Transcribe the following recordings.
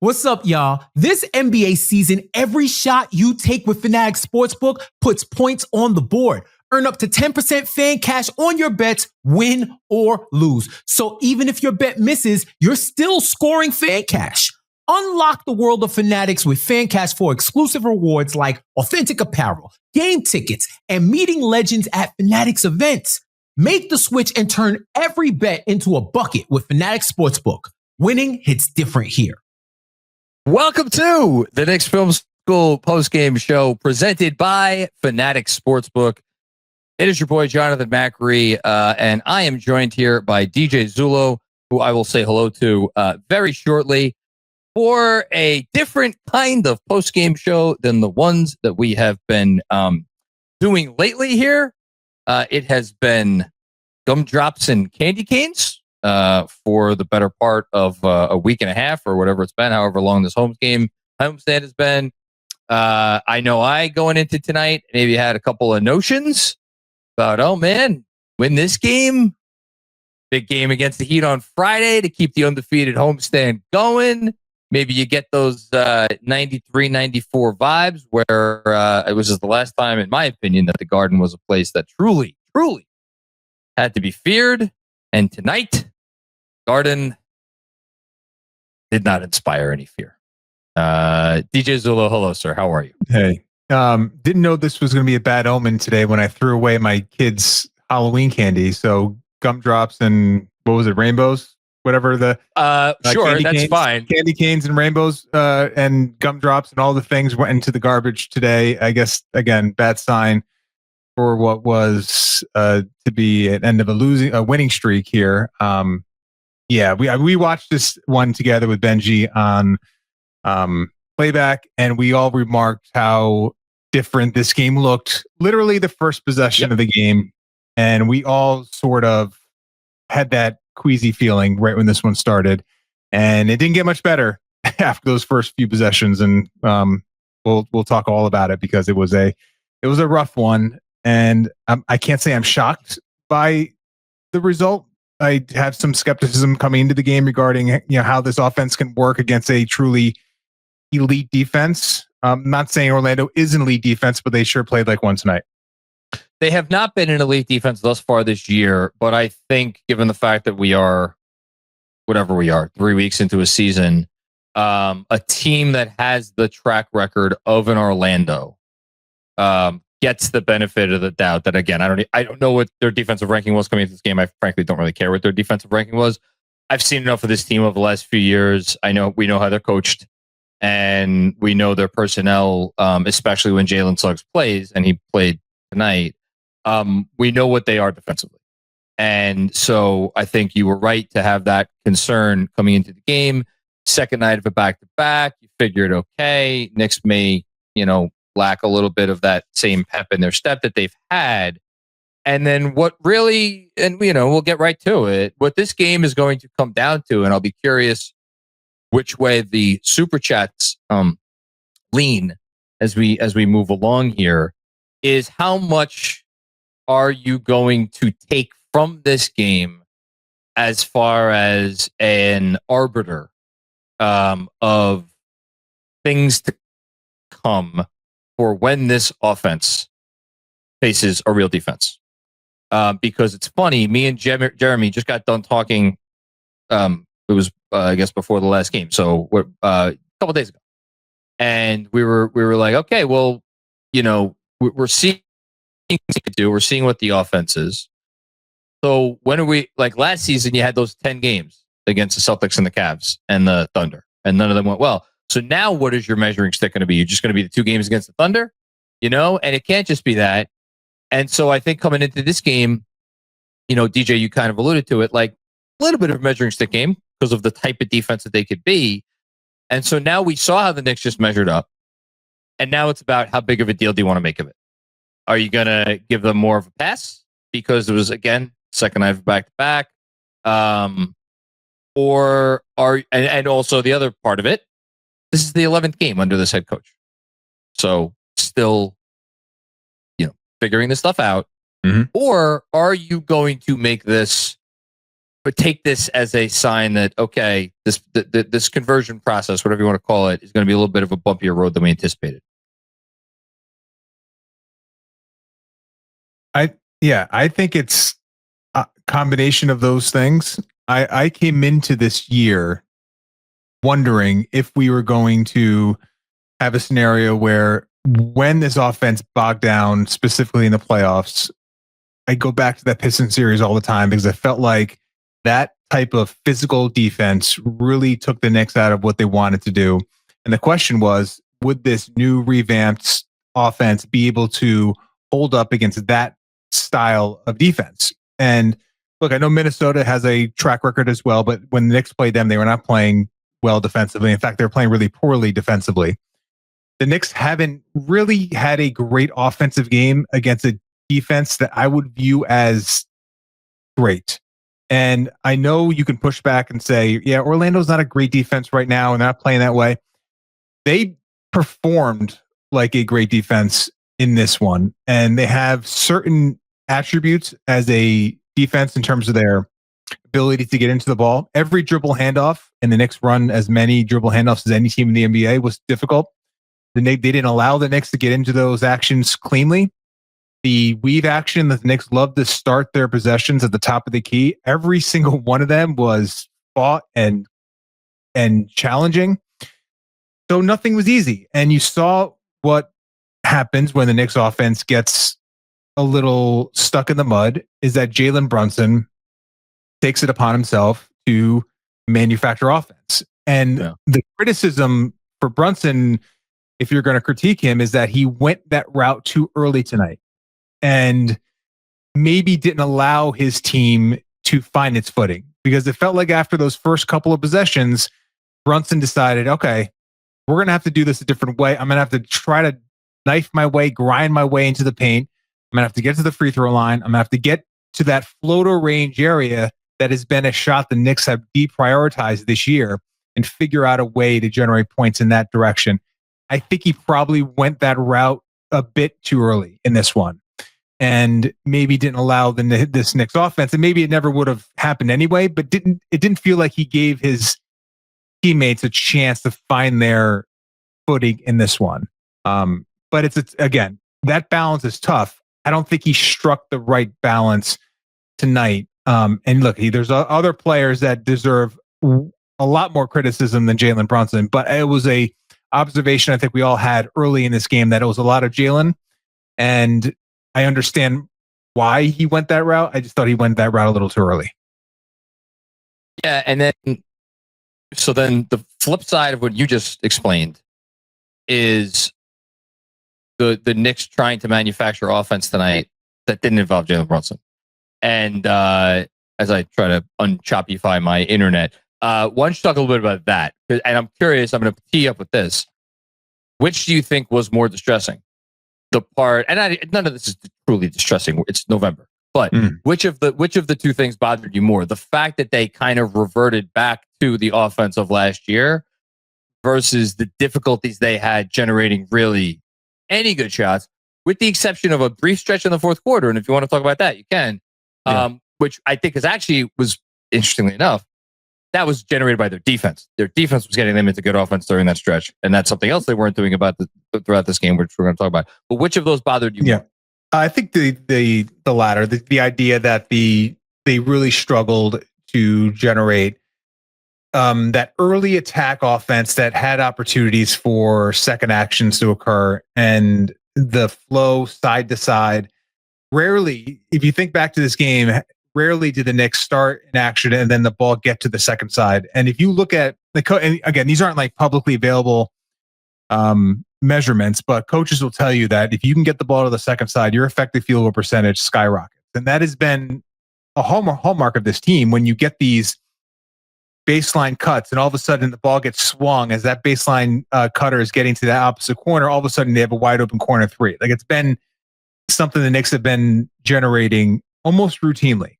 What's up, y'all? This NBA season, every shot you take with FANATICS Sportsbook puts points on the board. Earn up to 10% fan cash on your bets, win or lose. So even if your bet misses, you're still scoring fan cash. Unlock the world of FANATICS with FanCash for exclusive rewards like authentic apparel, game tickets, and meeting legends at FANATICS events. Make the switch and turn every bet into a bucket with FANATICS Sportsbook. Winning hits different here. Welcome to the Knicks Film School Postgame Show presented by FANATICS Sportsbook. It is your boy, Jonathan Macri, and I am joined here by DJ Zullo, who I will say hello to very shortly, for a different kind of postgame show than the ones that we have been doing lately here. It has been gumdrops and candy canes for the better part of a week and a half or whatever it's been, however long this homestand has been. I know I, going into tonight, maybe had a couple of notions about, oh man, win this game. Big game against the Heat on Friday to keep the undefeated homestand going. Maybe you get those 93, 94 vibes where it was just the last time, in my opinion, that the Garden was a place that truly, truly had to be feared. And tonight, Garden did not inspire any fear. DJ Zullo, hello, sir. How are you? Hey, didn't know this was going to be a bad omen today when I threw away my kids' Halloween candy. So gumdrops and what was it, rainbows? Whatever the sure, that's canes, fine. Candy canes and rainbows and gumdrops and all the things went into the garbage today. I guess again, bad sign for what was to be an end of a winning streak here. Yeah, we watched this one together with Benji on playback, and we all remarked how different this game looked. Literally the first possession of the game, and we all sort of had that queasy feeling right when this one started, and it didn't get much better after those first few possessions. And we'll talk all about it because it was a rough one, and I can't say I'm shocked by the result. I have some skepticism coming into the game regarding how this offense can work against a truly elite defense. I'm not saying Orlando is an elite defense, but they sure played like one tonight. They have not been an elite defense thus far this year, but I think given the fact that we are, whatever we are, 3 weeks into a season, a team that has the track record of an Orlando gets the benefit of the doubt that, again, I don't know what their defensive ranking was coming into this game. I frankly don't really care what their defensive ranking was. I've seen enough of this team over the last few years. We know how they're coached, and we know their personnel, especially when Jalen Suggs plays, and he played tonight. We know what they are defensively. And so I think you were right to have that concern coming into the game. Second night of a back-to-back, you figured, okay, Knicks may, lack a little bit of that same pep in their step that they've had. And then what really, and we'll get right to it, what this game is going to come down to, and I'll be curious which way the super chats lean as we move along here, is how much are you going to take from this game as far as an arbiter of things to come for when this offense faces a real defense? Because it's funny, me and Jeremy just got done talking. It was, I guess, before the last game, so we're a couple days ago, and we were like, okay, well, we're seeing we're seeing what the offense is. So when are we, like last season, you had those 10 games against the Celtics and the Cavs and the Thunder, and none of them went well. So now what is your measuring stick going to be? You're just going to be the 2 games against the Thunder, and it can't just be that. And so I think coming into this game, DJ, you kind of alluded to it, like a little bit of a measuring stick game because of the type of defense that they could be. And so now we saw how the Knicks just measured up. And now it's about how big of a deal do you want to make of it? Are you going to give them more of a pass because it was, again, second night of back-to-back? Or and also the other part of it, this is the 11th game under this head coach. So still, figuring this stuff out. Mm-hmm. Or are you going to make this but take this as a sign that, okay, this conversion process, whatever you want to call it, is going to be a little bit of a bumpier road than we anticipated? I think it's a combination of those things. I came into this year wondering if we were going to have a scenario where when this offense bogged down, specifically in the playoffs, I go back to that Pistons series all the time because I felt like that type of physical defense really took the Knicks out of what they wanted to do. And the question was, would this new revamped offense be able to hold up against that style of defense? And look, I know Minnesota has a track record as well, but when the Knicks played them, they were not playing well defensively. In fact, they were playing really poorly defensively. The Knicks haven't really had a great offensive game against a defense that I would view as great. And I know you can push back and say, yeah, Orlando's not a great defense right now, and they're not playing that way. They performed like a great defense in this one, and they have certain attributes as a defense in terms of their ability to get into the ball. Every dribble handoff, and the Knicks run as many dribble handoffs as any team in the NBA, was difficult. They didn't allow the Knicks to get into those actions cleanly. The weave action that the Knicks love to start their possessions at the top of the key, every single one of them was fought and challenging. So nothing was easy. And you saw what happens when the Knicks offense gets a little stuck in the mud is that Jalen Brunson takes it upon himself to manufacture offense. And the criticism for Brunson, if you're going to critique him, is that he went that route too early tonight and maybe didn't allow his team to find its footing, because it felt like after those first couple of possessions, Brunson decided, okay, we're going to have to do this a different way. I'm going to have to try to knife my way, grind my way into the paint. I'm going to have to get to the free throw line. I'm going to have to get to that floater range area that has been a shot the Knicks have deprioritized this year and figure out a way to generate points in that direction. I think he probably went that route a bit too early in this one and maybe didn't allow this Knicks offense, and maybe it never would have happened anyway, but it didn't feel like he gave his teammates a chance to find their footing in this one. But it's again, that balance is tough. I don't think he struck the right balance tonight. And look, there's other players that deserve a lot more criticism than Jalen Brunson, but it was a observation I think we all had early in this game that it was a lot of Jalen, and I understand why he went that route. I just thought he went that route a little too early. Yeah, and then the flip side of what you just explained is the Knicks trying to manufacture offense tonight that didn't involve Jalen Brunson. And as I try to unchoppify my internet, why don't you talk a little bit about that? And I'm curious, I'm going to tee up with this. Which do you think was more distressing? The part, and none of this is truly distressing. It's November. But which of the two things bothered you more? The fact that they kind of reverted back to the offense of last year versus the difficulties they had generating really any good shots, with the exception of a brief stretch in the fourth quarter. And if you want to talk about that, you can. Which I think was interestingly enough, that was generated by their defense. Their defense was getting them into good offense during that stretch. And that's something else they weren't doing throughout this game, which we're going to talk about. But which of those bothered you more? I think the latter, the idea that they really struggled to generate that early attack offense that had opportunities for second actions to occur, and the flow side to side. Rarely, if you think back to this game, rarely did the Knicks start an action and then the ball get to the second side. And if you look at and again, these aren't like publicly available measurements, but coaches will tell you that if you can get the ball to the second side, your effective field goal percentage skyrockets. And that has been a hallmark of this team. When you get these baseline cuts and all of a sudden the ball gets swung as that baseline cutter is getting to the opposite corner, all of a sudden they have a wide open corner three. Like, it's been something the Knicks have been generating almost routinely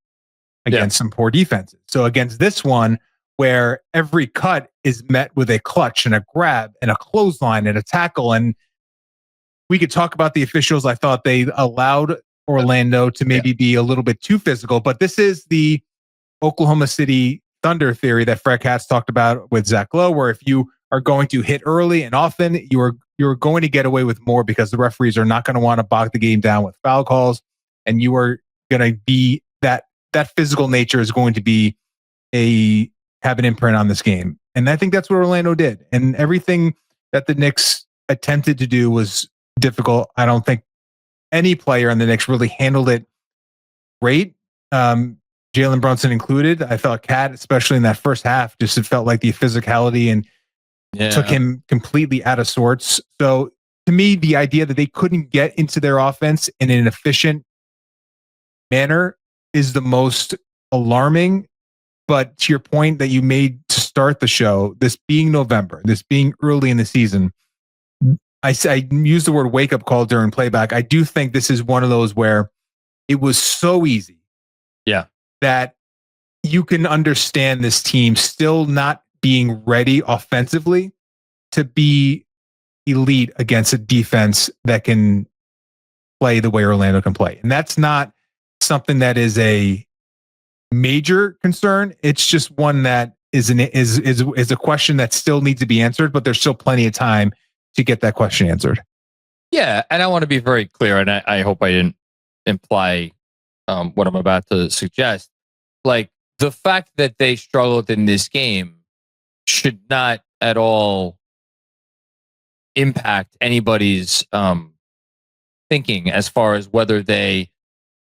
against some poor defenses. So against this one, where every cut is met with a clutch and a grab and a clothesline and a tackle, and we could talk about the officials. I thought they allowed Orlando to maybe be a little bit too physical, but this is the Oklahoma City Thunder theory that Fred Katz talked about with Zach Lowe, where if you are going to hit early and often, you're going to get away with more because the referees are not going to want to bog the game down with foul calls, and you are going to be that physical nature is going to be have an imprint on this game. And I think that's what Orlando did. And everything that the Knicks attempted to do was difficult. I don't think any player on the Knicks really handled it great. Jalen Brunson included. I felt Cat, especially in that first half, just it felt like the physicality and took him completely out of sorts. So to me, the idea that they couldn't get into their offense in an efficient manner is the most alarming. But to your point that you made to start the show, this being November, this being early in the season, I used the word wake up call during playback. I do think this is one of those where it was so easy. Yeah. That you can understand this team still not being ready offensively to be elite against a defense that can play the way Orlando can play. And that's not something that is a major concern. It's just one that is a question that still needs to be answered, but there's still plenty of time to get that question answered. Yeah, and I want to be very clear, and I hope I didn't imply what I'm about to suggest. Like, the fact that they struggled in this game should not at all impact anybody's thinking as far as whether they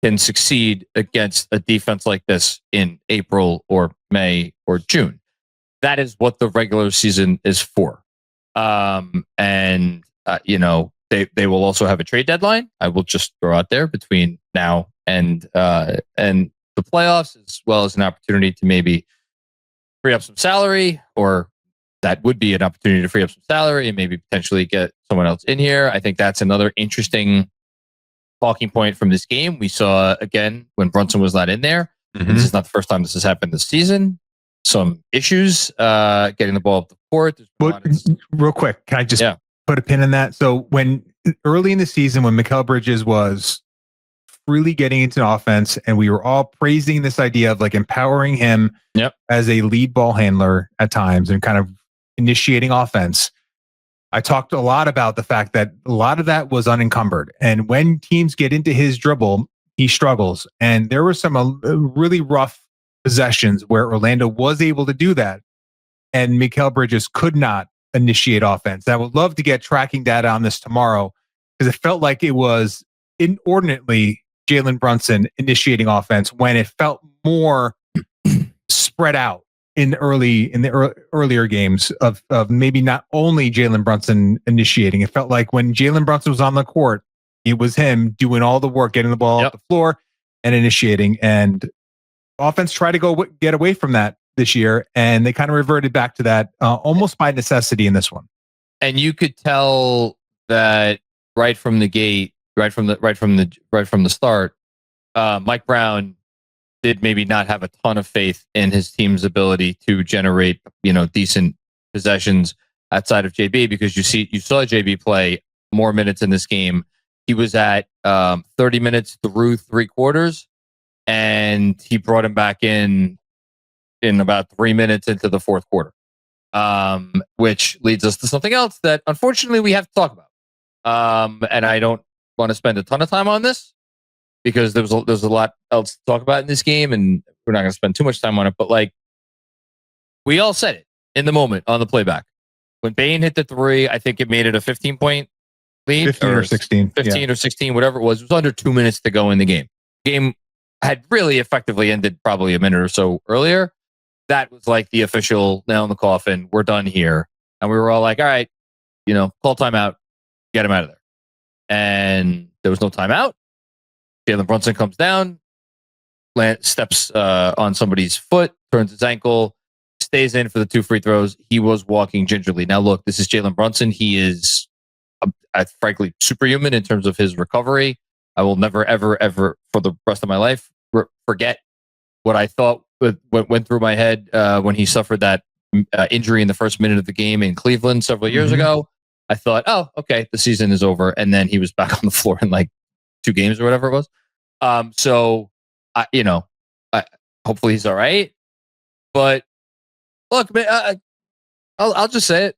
can succeed against a defense like this in April or May or June. That is what the regular season is for. They will also have a trade deadline. I will just throw out there between now and the playoffs, as well as an opportunity to maybe free up some salary, or that would be an opportunity to free up some salary and maybe potentially get someone else in here. I think that's another interesting talking point from this game. We saw again when Brunson was not in there. Mm-hmm. This is not the first time this has happened this season. Some issues getting the ball up the court. Real quick, can I just put a pin in that? So when early in the season, when Mikal Bridges was freely getting into offense, and we were all praising this idea of like empowering him as a lead ball handler at times and kind of initiating offense, I talked a lot about the fact that a lot of that was unencumbered. And when teams get into his dribble, he struggles. And there were some really rough possessions where Orlando was able to do that, and Mikal Bridges could not initiate offense. I would love to get tracking data on this tomorrow, because it felt like it was inordinately Jalen Brunson initiating offense when it felt more spread out in the earlier games of maybe not only Jalen Brunson initiating. It felt like when Jalen Brunson was on the court, it was him doing all the work, getting the ball off the floor and initiating. And offense tried to get away from that this year, and they kind of reverted back to that almost by necessity in this one. And you could tell that right from the gate, right from the start, Mike Brown did maybe not have a ton of faith in his team's ability to generate, decent possessions outside of JB, because you saw JB play more minutes in this game. He was at 30 minutes through three quarters, and he brought him back in about 3 minutes into the fourth quarter, which leads us to something else that unfortunately we have to talk about. And I don't want to spend a ton of time on this, because there's a lot else to talk about in this game, and we're not going to spend too much time on it. But like, we all said it in the moment on the playback. When Bane hit the three, I think it made it a 15-point lead. 15 or 16. 15 or 16, whatever it was. It was under 2 minutes to go in the game. The game had really effectively ended probably a minute or so earlier. That was like the official nail in the coffin. We're done here. And we were all like, all right, call timeout, get him out of there. And there was no timeout. Jalen Brunson comes down, steps on somebody's foot, turns his ankle, stays in for the 2 free throws. He was walking gingerly. Now, look, this is Jalen Brunson. He is, frankly, superhuman in terms of his recovery. I will never, ever, ever, for the rest of my life, forget what I thought went through my head when he suffered that injury in the first minute of the game in Cleveland several years ago. I thought, oh, okay, the season is over. And then he was back on the floor in like 2 games or whatever it was. Hopefully he's all right. But look, man, I'll just say it.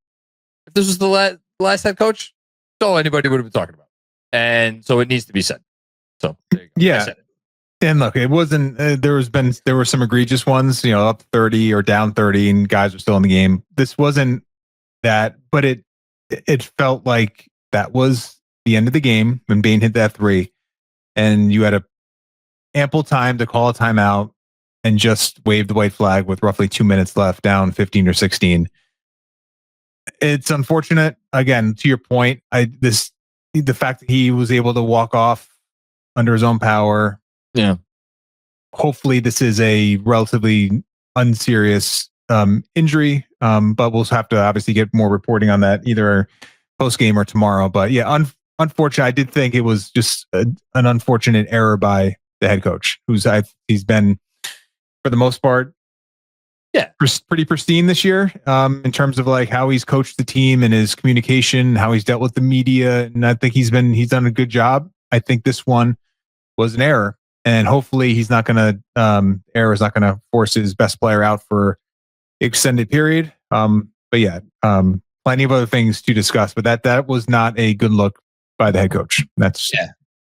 If this was the last head coach, that's all anybody would have been talking about. And so it needs to be said. So there you go. Yeah. I said it. And look, it wasn't. There were some egregious ones, up 30 or down 30, and guys are still in the game. This wasn't that, but it felt like that was the end of the game when Bane hit that 3, and you had a ample time to call a timeout and just wave the white flag with roughly 2 minutes left, down 15 or 16. It's unfortunate. Again, to your point, the fact that he was able to walk off under his own power. Yeah. Hopefully this is a relatively unserious injury, but we'll have to obviously get more reporting on that either post game or tomorrow. But yeah, unfortunate. I did think it was just an unfortunate error by the head coach, he's been for the most part, pretty pristine this year in terms of like how he's coached the team and his communication, how he's dealt with the media, and I think he's done a good job. I think this one was an error. And hopefully he's not going to, error is not going to force his best player out for extended period. But yeah, plenty of other things to discuss, but that was not a good look by the head coach. That's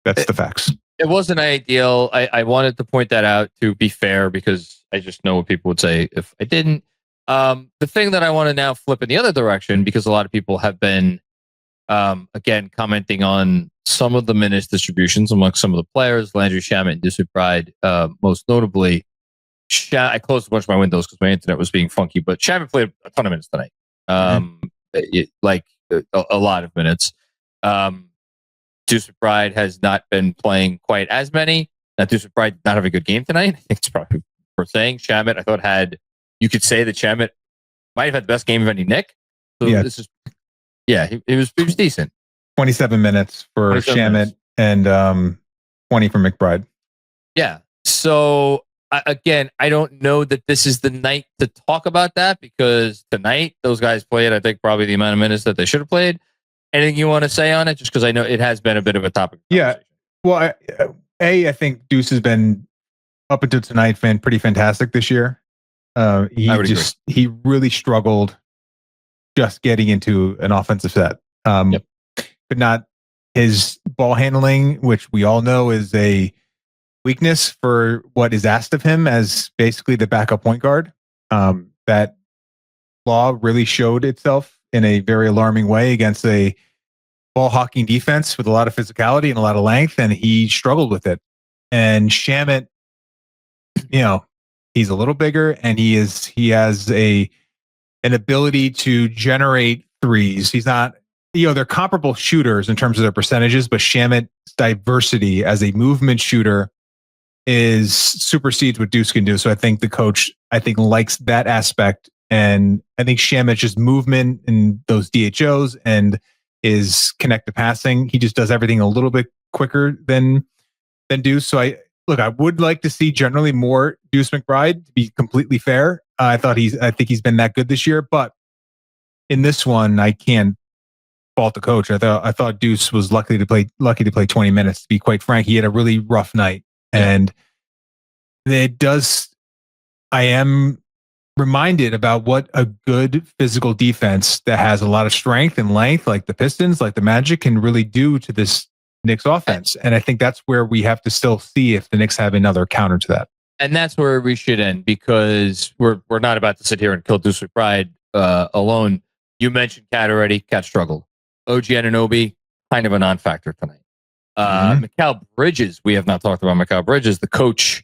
the facts. It wasn't ideal. I wanted to point that out to be fair, because I just know what people would say if I didn't. The thing that I want to now flip in the other direction, because a lot of people have been, again, commenting on some of the minutes distributions amongst some of the players, Landry Shamet and Deuce McBride, most notably. I closed a bunch of my windows because my internet was being funky, but Shamet played a ton of minutes tonight. A lot of minutes. Deuce McBride has not been playing quite as many. Now, Deuce McBride did not have a good game tonight. I think it's probably worth saying. Shamet, I thought you could say that Shamet might have had the best game of any Knick. So he was decent. 27 minutes for Shamet and 20 for McBride. Yeah. So again, I don't know that this is the night to talk about that, because tonight those guys played, I think, probably the amount of minutes that they should have played. Anything you want to say on it? Just because I know it has been a bit of a topic. Yeah. Well, I think Deuce has been up until tonight pretty fantastic this year. He really struggled just getting into an offensive set. But not his ball handling, which we all know is a weakness for what is asked of him as basically the backup point guard. That flaw really showed itself in a very alarming way against a ball hawking defense with a lot of physicality and a lot of length, and he struggled with it. And Shamet, he's a little bigger, and he has an ability to generate threes. He's not, they're comparable shooters in terms of their percentages, but Shamet's diversity as a movement shooter supersedes what Deuce can do. So I think the coach, likes that aspect. And I think Shamet's just movement and those DHOs and his connected passing, he just does everything a little bit quicker than Deuce. So I would like to see generally more Deuce McBride, to be completely fair. I think he's been that good this year, but in this one, I can't fault the coach. I thought Deuce was lucky to play 20 minutes. To be quite frank, he had a really rough night, and I am reminded about what a good physical defense that has a lot of strength and length, like the Pistons, like the Magic, can really do to this Knicks offense. And I think that's where we have to still see if the Knicks have another counter to that. And that's where we should end, because we're not about to sit here and kill Deuce McBride alone. You mentioned Cat already. Cat struggled. OG Anunoby, kind of a non-factor tonight. Mikal Bridges, we have not talked about Mikal Bridges. The coach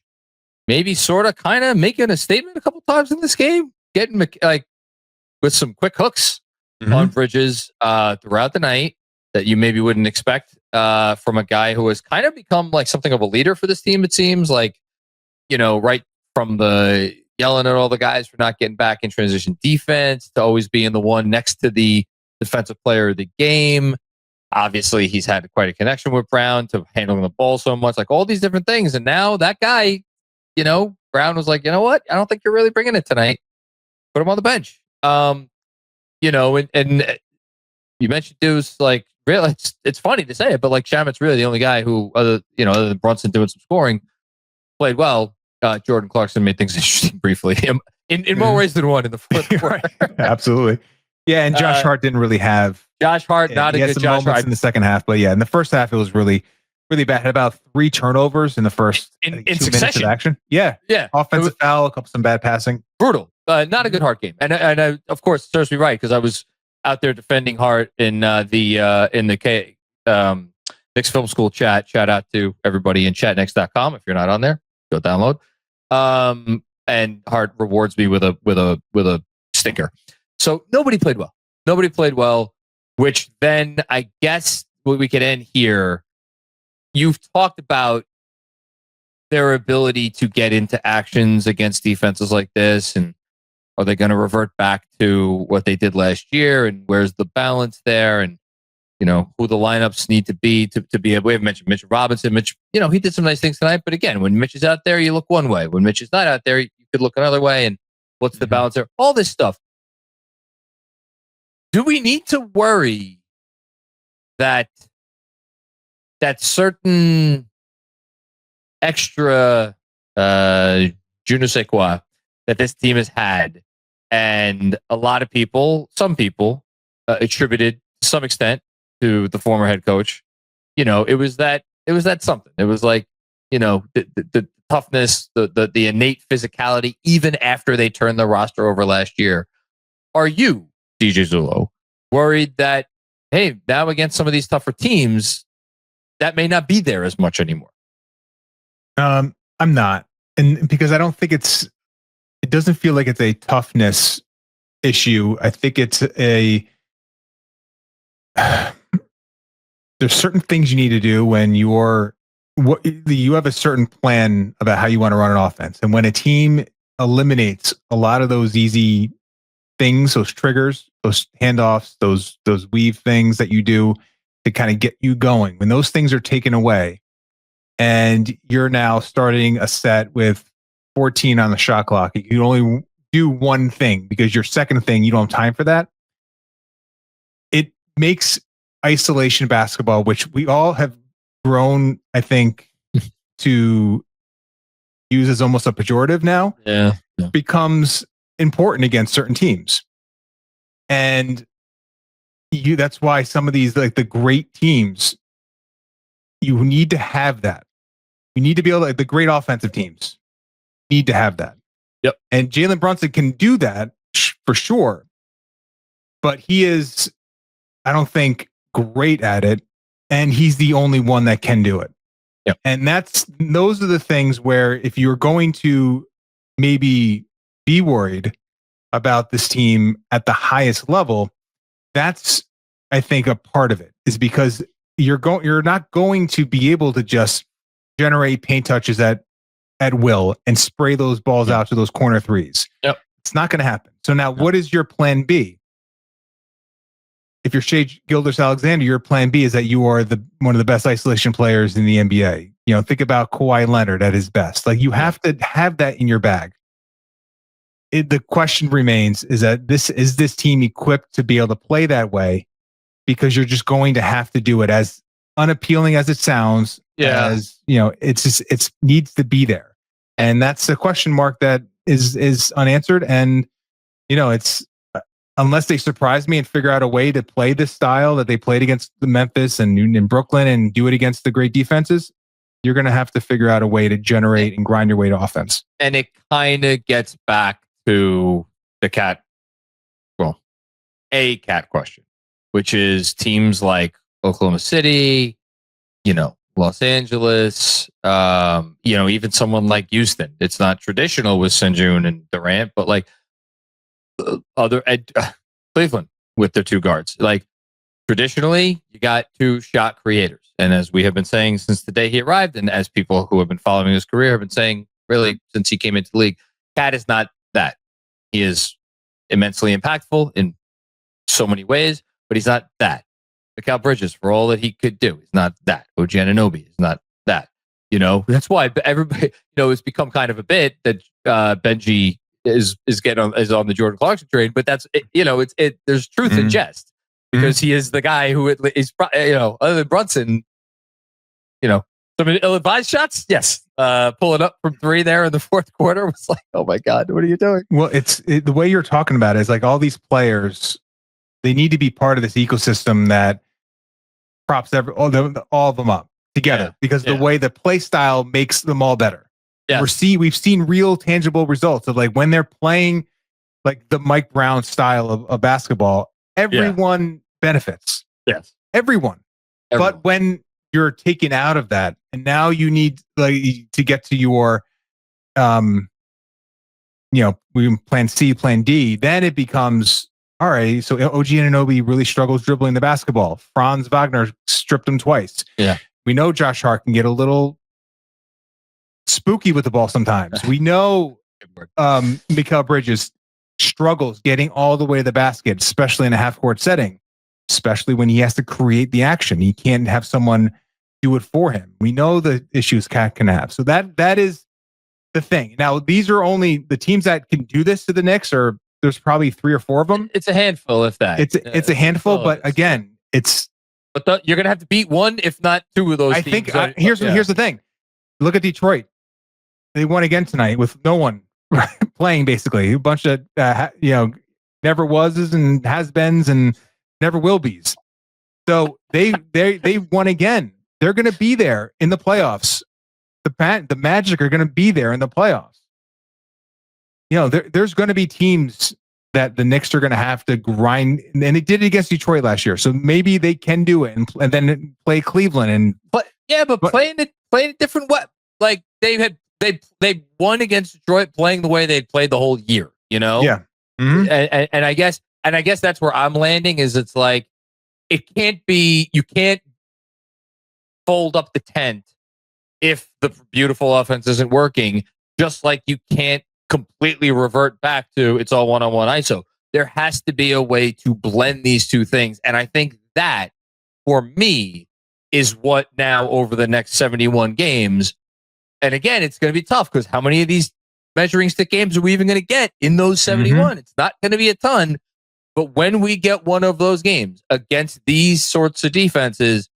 maybe sort of kind of making a statement a couple times in this game, getting with some quick hooks on Bridges throughout the night that you maybe wouldn't expect from a guy who has kind of become like something of a leader for this team. It seems like, right from the yelling at all the guys for not getting back in transition defense to always being the one next to the defensive player of the game. Obviously, he's had quite a connection with Brown to handling the ball so much, like all these different things. And now that guy, Brown was like, you know what? I don't think you're really bringing it tonight. Put him on the bench. And you mentioned Deuce, like, really, it's funny to say it, but like Shamet's really the only guy who, other than Brunson doing some scoring, played well. Jordan Clarkson made things interesting briefly. in more ways than one in the fourth quarter. Absolutely. Yeah, and Josh Hart didn't really have Josh Hart, not a good Josh Hart in the second half, but yeah, in the first half it was really, really bad. Had about 3 turnovers in the first in 2 minutes succession of action. Yeah, offensive foul, some bad passing. Brutal. Not a good Hart game, and I, of course, serves me right because I was out there defending Hart in the Knicks Film School chat. Shout out to everybody in chatnext.com. If you're not on there, go download. And Hart rewards me with a stinker. So nobody played well. Nobody played well, which then I guess we could end here. You've talked about their ability to get into actions against defenses like this, and are they going to revert back to what they did last year? And where's the balance there? And who the lineups need to be to be able. We haven't mentioned Mitchell Robinson. Mitch, he did some nice things tonight, but again, when Mitch is out there, you look one way. When Mitch is not out there, you could look another way. And what's the balance there? All this stuff. Do we need to worry that certain extra je ne sais quoi that this team has had, and a lot of people, some people, attributed to some extent to the former head coach? It was that something. It was like, the toughness, the innate physicality, even after they turned the roster over last year. Are you, DJ Zullo, worried that, hey, now against some of these tougher teams, that may not be there as much anymore? I'm not. And because I don't think it doesn't feel like it's a toughness issue. I think it's there's certain things you need to do when you have a certain plan about how you want to run an offense. And when a team eliminates a lot of those easy things, those triggers, those handoffs, those weave things that you do to kind of get you going, when those things are taken away and you're now starting a set with 14 on the shot clock, you can only do one thing because your second thing, you don't have time for that. It makes isolation basketball, which we all have grown, I think, to use as almost a pejorative now, becomes important against certain teams. And that's why some of these, like the great teams, you need to have that. You need to be able to, the great offensive teams need to have that. Yep. And Jalen Brunson can do that for sure. But he is, I don't think, great at it. And he's the only one that can do it. Yep. And those are the things where if you're going to maybe be worried about this team at the highest level, that's, I think, a part of it, is because you're not going to be able to just generate paint touches at will and spray those balls out to those corner threes. Yep. It's not going to happen. So now what is your plan B? If you're Shai Gilgeous-Alexander, your plan B is that you are one of the best isolation players in the NBA. Think about Kawhi Leonard at his best. Like, you have to have that in your bag. The question remains, is this team equipped to be able to play that way? Because you're just going to have to do it, as unappealing as it sounds. As it needs to be there. And that's a question mark that is unanswered. And, it's, unless they surprise me and figure out a way to play this style that they played against the Memphis and in Brooklyn and do it against the great defenses, you're going to have to figure out a way to generate and grind your way to offense. And it kind of gets back to a cat question, which is teams like Oklahoma City, Los Angeles, even someone like Houston. It's not traditional with Sengun and Durant, but like Cleveland with their two guards. Like, traditionally, you got two shot creators. And as we have been saying since the day he arrived, and as people who have been following his career have been saying really since he came into the league, Cat is not that. He is immensely impactful in so many ways, but he's not that. Mikal Bridges, for all that he could do, is not that. OG Anunoby is not that. That's why everybody, it's become kind of a bit that Benji is on the Jordan Clarkson train, but that's there's truth in jest, because he is the guy who is, other than Brunson, some ill-advised shots, yes, pulling up from 3 there in the fourth quarter was like, oh my God, what are you doing? Well, the way you're talking about it is like all these players, they need to be part of this ecosystem that props all of them up together because the way the play style makes them all better. Yeah. We've seen real tangible results of like when they're playing like the Mike Brown style of basketball, everyone benefits. Yes. Everyone. But when you're taken out of that and now you need like to get to your we plan C, plan D, then it becomes all right. So OG Anunoby really struggles dribbling the basketball. Franz Wagner stripped him twice. Yeah. We know Josh Hart can get a little spooky with the ball sometimes. We know Mikal Bridges struggles getting all the way to the basket, especially in a half-court setting, especially when he has to create the action. He can't have someone do it for him. We know the issues Cat can have. So that is the thing. Now, these are only the teams that can do this to the Knicks, or there's probably 3 or 4 of them. It's a handful, if that. It's a handful, but again, it's... But you're going to have to beat 1, if not 2 of those teams. I think here's the thing. Look at Detroit. They won again tonight with no one playing, basically. A bunch of, never was and has-beens and never will be's. So they won again. They're going to be there in the playoffs. The Magic are going to be there in the playoffs. There's going to be teams that the Knicks are going to have to grind, and they did it against Detroit last year. So maybe they can do it and then play Cleveland but playing it different way. Like they won against Detroit playing the way they played the whole year. Yeah. Mm-hmm. And I guess that's where I'm landing. Is it's like it can't be. You can't fold up the tent if the beautiful offense isn't working. Just like you can't completely revert back to it's all one-on-one ISO. There has to be a way to blend these two things. And I think that, for me, is what now over the next 71 games. And again, it's going to be tough because how many of these measuring stick games are we even going to get in those 71? Mm-hmm. It's not going to be a ton. But when we get one of those games against these sorts of defenses,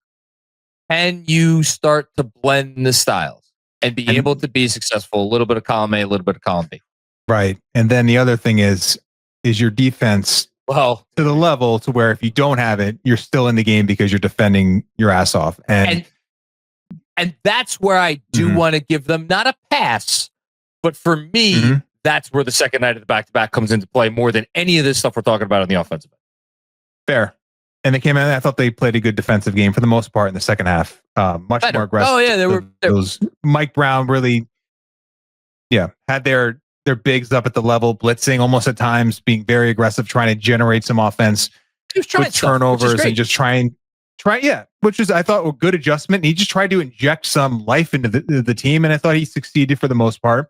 can you start to blend the styles and be able to be successful? A little bit of column A, a little bit of column B. Right. And then the other thing is your defense to the level to where if you don't have it, you're still in the game because you're defending your ass off. And that's where I do want to give them not a pass, but for me, that's where the second night of the back-to-back comes into play more than any of this stuff we're talking about on the offensive end. Fair. And they came out, I thought they played a good defensive game for the most part in the second half. Much more aggressive. Oh, yeah. Those Mike Brown really had their bigs up at the level, blitzing almost at times, being very aggressive, trying to generate some offense with turnovers and just which is I thought a good adjustment. He just tried to inject some life into the team, and I thought he succeeded for the most part.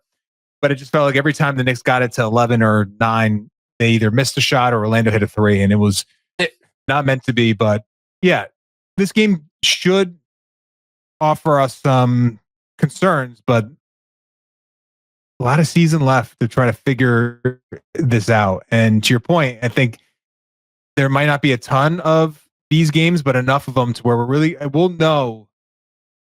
But it just felt like every time the Knicks got it to 11 or 9, they either missed a shot or Orlando hit a 3, and it was not meant to be. But this game should offer us some concerns, but a lot of season left to try to figure this out. And to your point, I think there might not be a ton of these games, but enough of them to where we'll know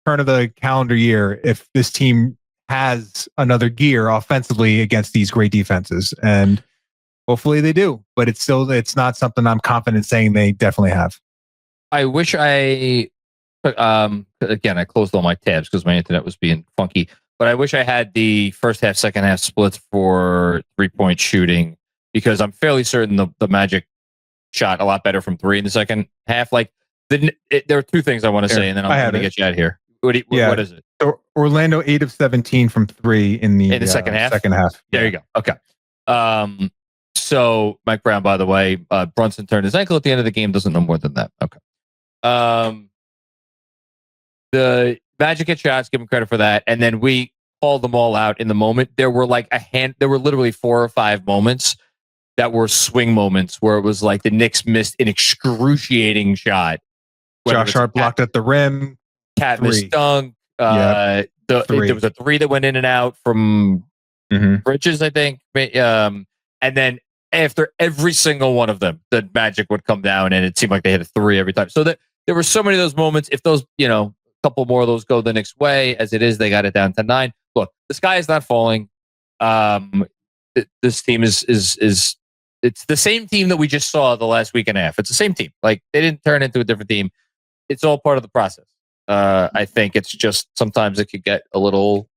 turn of the calendar year if this team has another gear offensively against these great defenses. And hopefully they do, but it's not something I'm confident saying they definitely have. I wish again, I closed all my tabs because my internet was being funky. But I wish I had the first half, second half splits for 3-point shooting because I'm fairly certain the Magic shot a lot better from 3 in the second half. Like there are 2 things I want to say, and then I'm going to get you out of here. What is it? So Orlando 8 of 17 from 3 in the second half. Second half. There you go. Okay. So Mike Brown, by the way, Brunson turned his ankle at the end of the game. Doesn't know more than that. Okay. The Magic hit shots, give him credit for that. And then we called them all out in the moment. There were there were literally 4 or 5 moments that were swing moments where it was like the Knicks missed an excruciating shot. Josh Hart blocked at the rim. Cat missed dunk. There was a 3 that went in and out from Bridges, I think. And then after every single one of them, the Magic would come down and it seemed like they hit a 3 every time. So there were so many of those moments. If those, couple more of those go the Knicks' way. As it is, they got it down to 9. Look, the sky is not falling. This team is it's the same team that we just saw the last week and a half. It's the same team. Like, they didn't turn into a different team. It's all part of the process. I think it's just sometimes it could get a little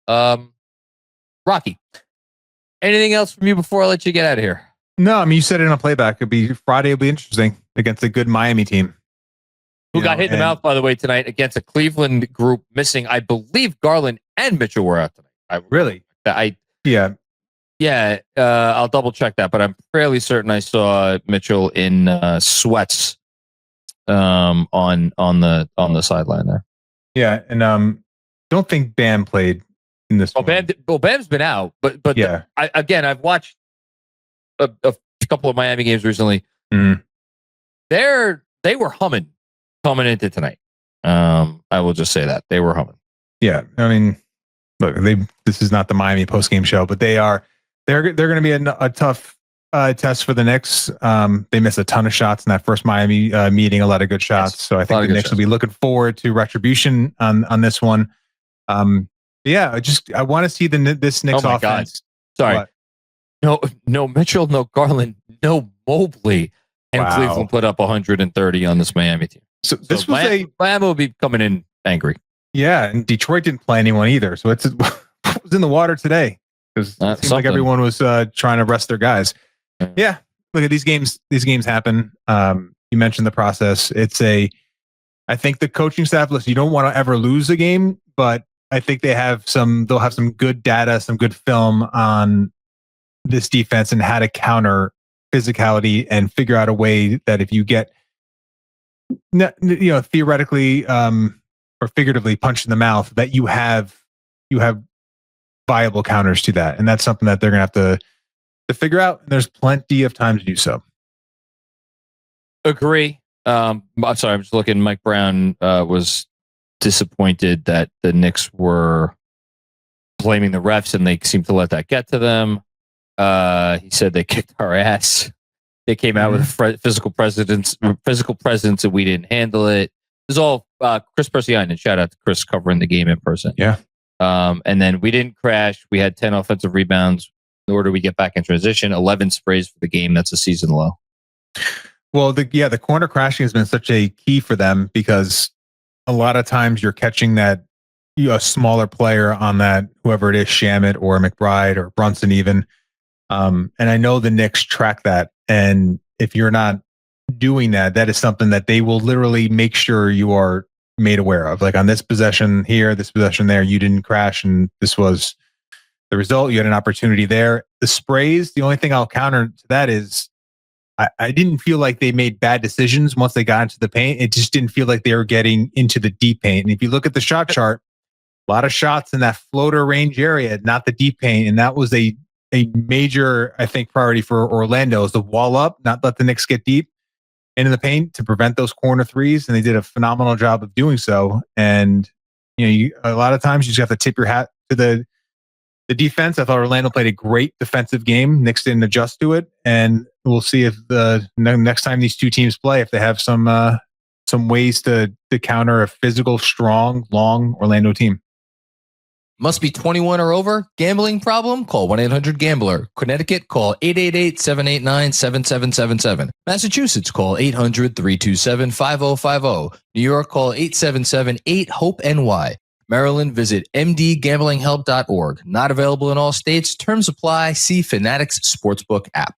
rocky. Anything else from you before I let you get out of here? No, I mean, you said it on playback. Friday will be interesting against a good Miami team. Who got hit in the mouth, by the way, tonight against a Cleveland group missing, I believe Garland and Mitchell were out tonight. Really? Yeah, I'll double check that, but I'm fairly certain I saw Mitchell in sweats on the sideline there. Yeah, and don't think Bam played in this. Bam's been out, but yeah. I've watched a couple of Miami games recently. Mm. They were humming coming into tonight. I will just say that they were humming. Yeah, I mean, look, this is not the Miami postgame show, but they're going to be a tough test for the Knicks. They missed a ton of shots in that first Miami meeting, a lot of good shots. So I think the Knicks will be looking forward to retribution on this one. Yeah, I want to see this Knicks offense. God. Sorry. What? No Mitchell, no Garland, no Mobley, and wow. Cleveland put up 130 on this Miami team. So this was Miami will be coming in angry. Yeah, and Detroit didn't play anyone either. So it was in the water today. Because it seemed like everyone was trying to rest their guys. Yeah, look at these games. These games happen. You mentioned the process. I think the coaching staff. Listen, you don't want to ever lose a game, but I think they'll have some good data, some good film on this defense and how to counter physicality and figure out a way that if you get, theoretically or figuratively punched in the mouth, that you have viable counters to that. And that's something that they're going to have to figure out. And there's plenty of time to do so. Agree. I'm sorry. I'm just looking. Mike Brown was disappointed that the Knicks were blaming the refs and they seemed to let that get to them. He said they kicked our ass. They came out with a physical presence and we didn't handle it. It was all Chris Persianen. Shout out to Chris covering the game in person. Yeah. And then we didn't crash. We had 10 offensive rebounds. Nor do we get back in transition. 11 sprays for the game. That's a season low. Well, the corner crashing has been such a key for them because a lot of times you're catching that a smaller player on that, whoever it is, Shamet or McBride or Brunson even. And I know the Knicks track that. And if you're not doing that, that is something that they will literally make sure you are made aware of. Like on this possession here, this possession there, you didn't crash and this was the result. You had an opportunity there. The sprays, the only thing I'll counter to that is I didn't feel like they made bad decisions once they got into the paint. It just didn't feel like they were getting into the deep paint. And if you look at the shot chart, a lot of shots in that floater range area, not the deep paint. And that was a major, I think, priority for Orlando is to wall up, not let the Knicks get deep into the paint to prevent those corner threes. And they did a phenomenal job of doing so. And, a lot of times you just have to tip your hat to the defense. I thought Orlando played a great defensive game. Knicks didn't adjust to it. And we'll see if the next time these two teams play, if they have some ways to counter a physical, strong, long Orlando team. Must be 21 or over. Gambling problem? Call 1-800-GAMBLER. Connecticut, call 888-789-7777. Massachusetts, call 800-327-5050. New York, call 877-8-HOPE-NY. Maryland, visit mdgamblinghelp.org. Not available in all states. Terms apply. See Fanatics Sportsbook app.